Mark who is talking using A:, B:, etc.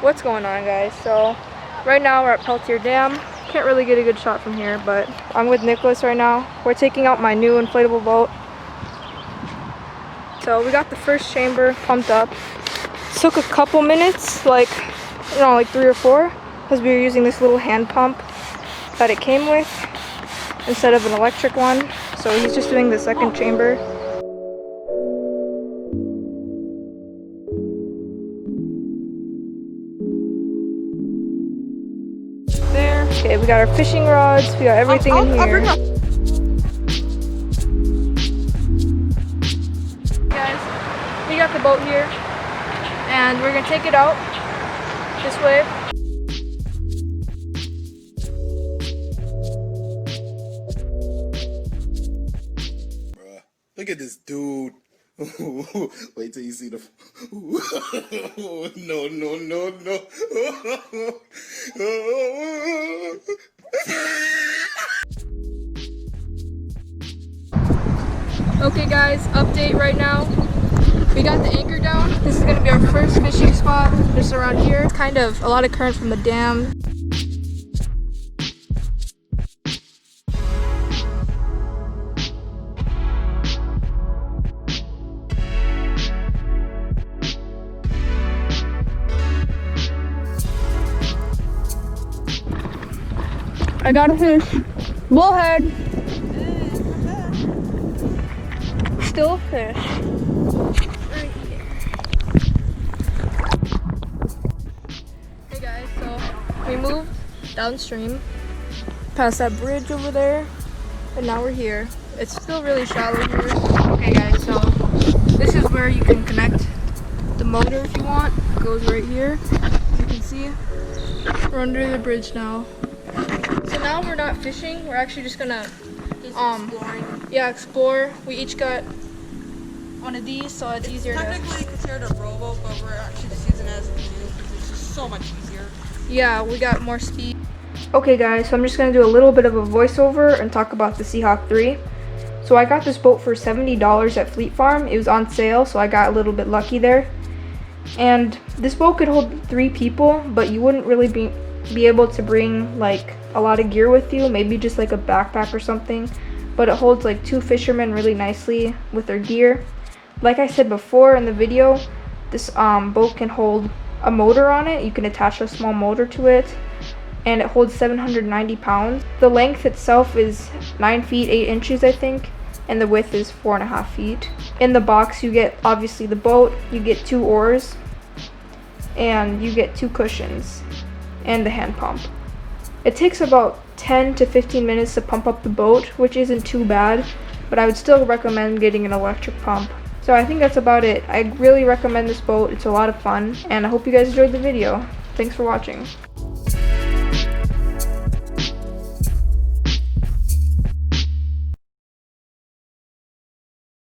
A: What's going on, guys? So right now we're at Peltier Dam. Can't really get a good shot from here, but I'm with Nicholas right now. We're taking out my new inflatable boat. So we got the first chamber pumped up. Took a couple minutes, like 3 or 4, because we were using this little hand pump that it came with instead of an electric one. So he's just doing the second chamber. There. Okay, we got our fishing rods, we got everything in here. Guys, we got the boat here, and we're gonna take it out this way.
B: Bruh, look at this dude. Wait till you see the. No, no, no, no.
A: Okay guys, update right now. We got the anchor down. This is gonna be our first fishing spot just around here. It's kind of a lot of current from the dam. I got a fish. Bullhead. Still a fish. Right here. Hey guys, so we moved downstream past that bridge over there, and now we're here. It's still really shallow here. Okay guys, so this is where you can connect the motor if you want. It goes right here. As you can see, we're under the bridge now. So now we're not fishing, we're actually just gonna explore. We each got one of these, so it's easier
C: technically considered a rowboat, but we're actually just using it as a canoe because it's just so much easier.
A: Yeah, we got more speed. Okay guys, so I'm just gonna do a little bit of a voiceover and talk about the Seahawk 3. So I got this boat for $70 at Fleet Farm. It was on sale, so I got a little bit lucky there. And this boat could hold 3 people, but you wouldn't really be able to bring like a lot of gear with you, maybe just like a backpack or something, but it holds like 2 fishermen really nicely with their gear. Like I said before in the video, this boat can hold a motor on it. You can attach a small motor to it, and it holds 790 pounds. The length itself is 9 feet 8 inches, I think, and the width is 4.5 feet. In the box you get obviously the boat, you get 2 oars, and you get 2 cushions and the hand pump. It takes about 10 to 15 minutes to pump up the boat, which isn't too bad, but I would still recommend getting an electric pump. So I think that's about it. I really recommend this boat. It's a lot of fun, and I hope you guys enjoyed the video. Thanks for watching.